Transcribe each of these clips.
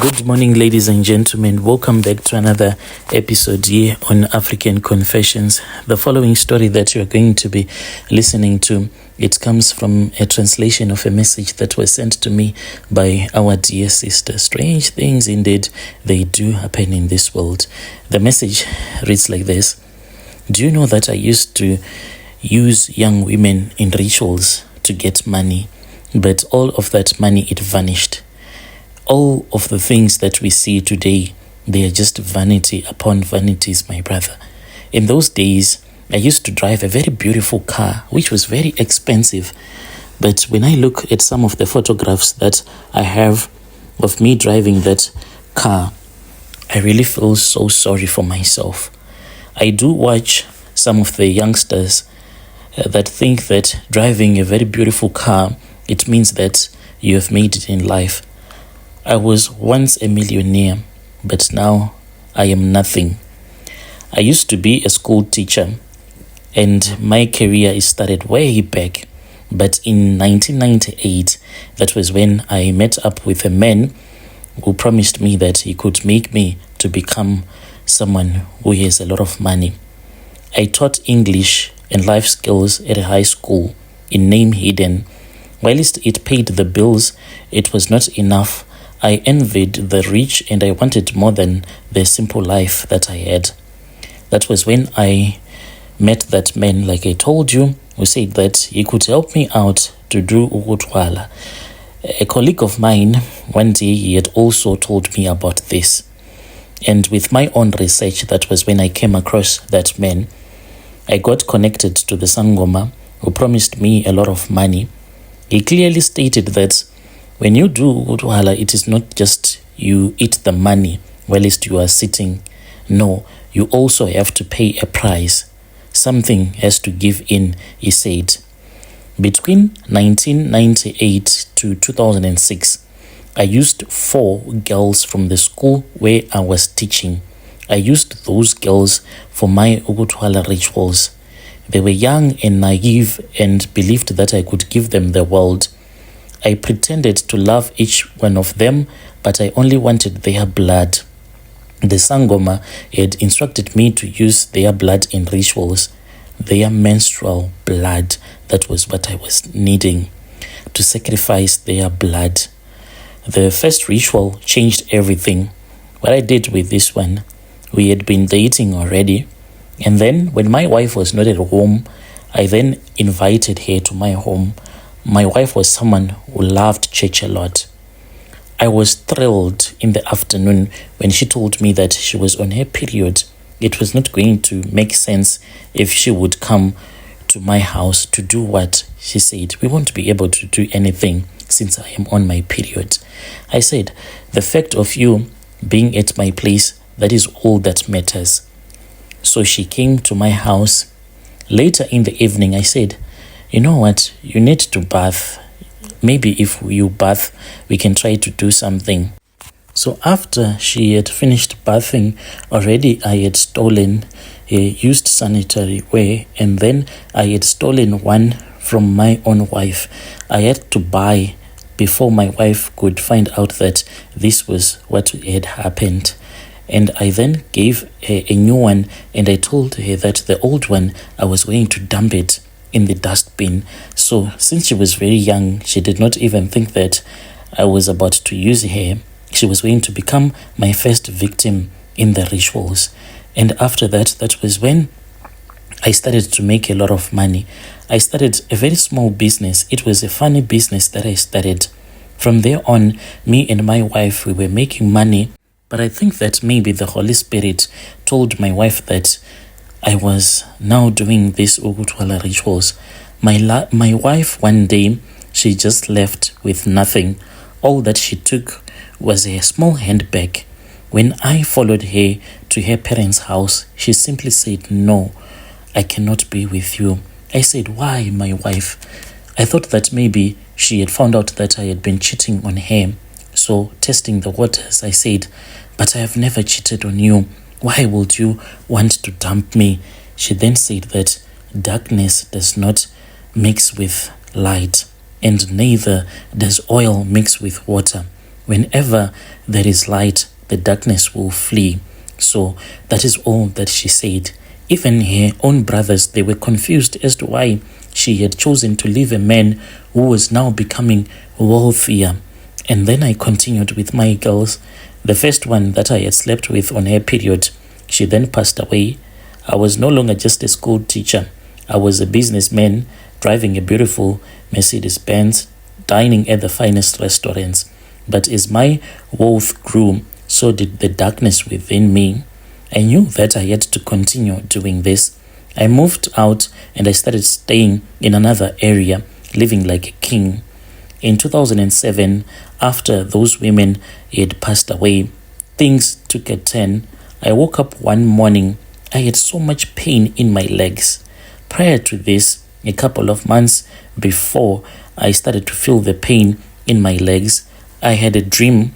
Good morning, ladies and gentlemen. Welcome back to another episode here on African Confessions. The following story that you're going to be listening to, it comes from a translation of a message that was sent to me by our dear sister. Strange things indeed, they do happen in this world. The message reads like this. Do you know that I used to use young women in rituals to get money, but all of that money, it vanished. All of the things that we see today, they are just vanity upon vanities, my brother. In those days, I used to drive a very beautiful car, which was very expensive. But when I look at some of the photographs that I have of me driving that car, I really feel so sorry for myself. I do watch some of the youngsters that think that driving a very beautiful car, it means that you have made it in life. I was once a millionaire, but now I am nothing. I used to be a school teacher, and my career started way back. But in 1998, that was when I met up with a man who promised me that he could make me to become someone who has a lot of money. I taught English and life skills at a high school in name hidden. Whilst it paid the bills, it was not enough. I envied the rich and I wanted more than the simple life that I had. That was when I met that man, like I told you, who said that he could help me out to do ukutwala. A colleague of mine, one day he had also told me about this. And with my own research, that was when I came across that man. I got connected to the Sangoma, who promised me a lot of money. He clearly stated that when you do ukutwala, it is not just you eat the money whilst you are sitting. No, you also have to pay a price. Something has to give in, he said. Between 1998 to 2006, I used 4 girls from the school where I was teaching. I used those girls for my ukutwala rituals. They were young and naive and believed that I could give them the world. I pretended to love each one of them, but I only wanted their blood. The Sangoma had instructed me to use their blood in rituals, their menstrual blood. That was what I was needing, to sacrifice their blood. The first ritual changed everything. What I did with this one, we had been dating already, and then when my wife was not at home, I then invited her to my home. My wife was someone who loved church a lot. I was thrilled in the afternoon when she told me that she was on her period. It was not going to make sense if she would come to my house to do what? She said, we won't be able to do anything since I am on my period. I said, the fact of you being at my place, that is all that matters. So she came to my house. Later in the evening, I said, you know what, you need to bath. Maybe if you bath, we can try to do something. So after she had finished bathing, already I had stolen a used sanitary ware, and then I had stolen one from my own wife. I had to buy before my wife could find out that this was what had happened. And I then gave her a new one, and I told her that the old one, I was going to dump it in the dustbin. So since she was very young, she did not even think that I was about to use her. She was going to become my first victim in the rituals. And after that, that was when I started to make a lot of money. I started a very small business. It was a funny business that I started. From there on, me and my wife, we were making money. But I think that maybe the Holy Spirit told my wife that I was now doing these ukutwala rituals. My wife, one day, she just left with nothing. All that she took was a small handbag. When I followed her to her parents' house, she simply said, no, I cannot be with you. I said, why, my wife? I thought that maybe she had found out that I had been cheating on her. So, testing the waters, I said, but I have never cheated on you. Why would you want to dump me? She then said that darkness does not mix with light, and neither does oil mix with water. Whenever there is light, the darkness will flee. So that is all that she said. Even her own brothers, they were confused as to why she had chosen to leave a man who was now becoming wealthier. And then I continued with my girls. The first one that I had slept with on her period, she then passed away. I was no longer just a school teacher. I was a businessman, driving a beautiful Mercedes-Benz, dining at the finest restaurants. But as my wealth grew, so did the darkness within me. I knew that I had to continue doing this. I moved out and I started staying in another area, living like a king. In 2007, after those women had passed away, things took a turn. I woke up one morning. I had so much pain in my legs. Prior to this, a couple of months before I started to feel the pain in my legs, I had a dream.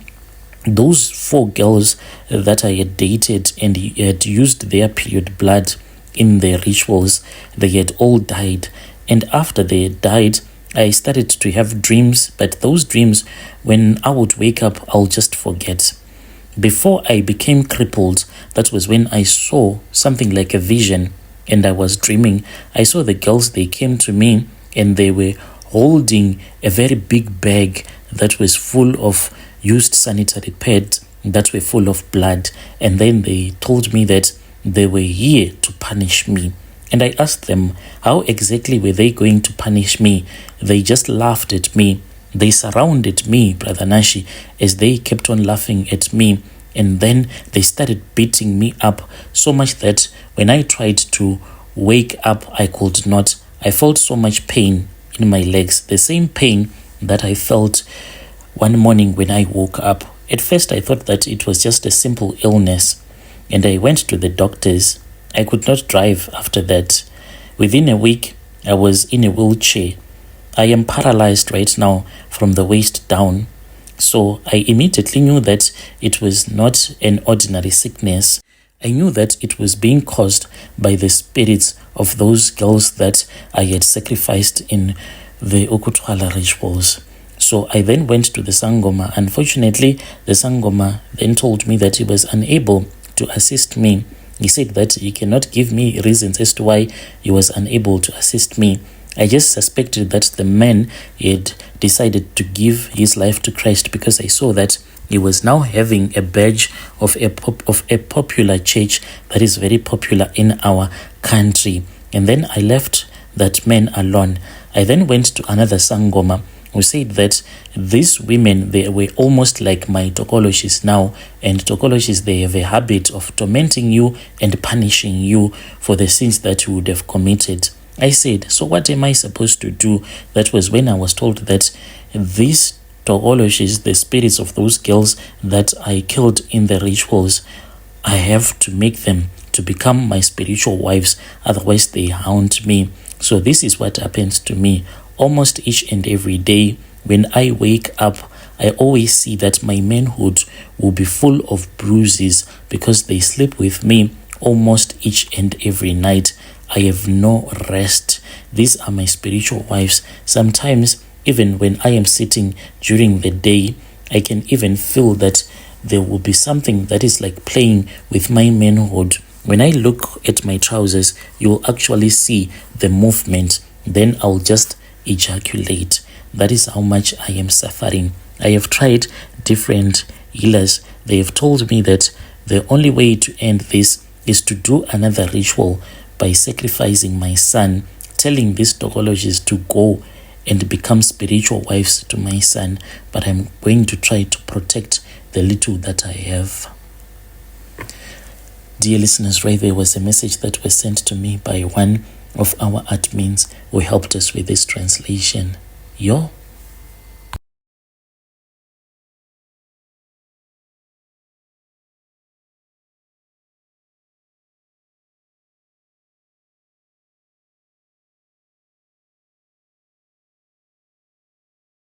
Those 4 girls that I had dated and had used their period blood in their rituals, they had all died. And after they had died, I started to have dreams, but those dreams, when I would wake up, I'll just forget. Before I became crippled, that was when I saw something like a vision, and I was dreaming. I saw the girls, they came to me, and they were holding a very big bag that was full of used sanitary pads that were full of blood. And then they told me that they were here to punish me. And I asked them, how exactly were they going to punish me? They just laughed at me. They surrounded me, Brother Nashi, as they kept on laughing at me. And then they started beating me up so much that when I tried to wake up, I could not. I felt so much pain in my legs, the same pain that I felt one morning when I woke up. At first, I thought that it was just a simple illness, and I went to the doctors. I could not drive after that. Within a week, I was in a wheelchair. I am paralyzed right now from the waist down. So I immediately knew that it was not an ordinary sickness. I knew that it was being caused by the spirits of those girls that I had sacrificed in the Ukutwala rituals. So I then went to the Sangoma. Unfortunately, the Sangoma then told me that he was unable to assist me. He said that he cannot give me reasons as to why he was unable to assist me. I just suspected that the man had decided to give his life to Christ because I saw that he was now having a badge of a popular church that is very popular in our country. And then I left that man alone. I then went to another Sangoma who said that these women, they were almost like my tokoloshis now, and tokoloshis, they have a habit of tormenting you and punishing you for the sins that you would have committed. I said, so what am I supposed to do? That was when I was told that these tokoloshis, the spirits of those girls that I killed in the rituals, I have to make them to become my spiritual wives, otherwise they haunt me. So this is what happens to me almost each and every day. When I wake up, I always see that my manhood will be full of bruises because they sleep with me almost each and every night. I have no rest. These are my spiritual wives. Sometimes, even when I am sitting during the day, I can even feel that there will be something that is like playing with my manhood. When I look at my trousers, you will actually see the movement. Then I'll just ejaculate. That is how much I am suffering. I have tried different healers. They have told me that the only way to end this is to do another ritual by sacrificing my son, telling these tokologists to go and become spiritual wives to my son. But I'm going to try to protect the little that I have. Dear listeners, right there was a message that was sent to me by one of our admins who helped us with this translation. Yo.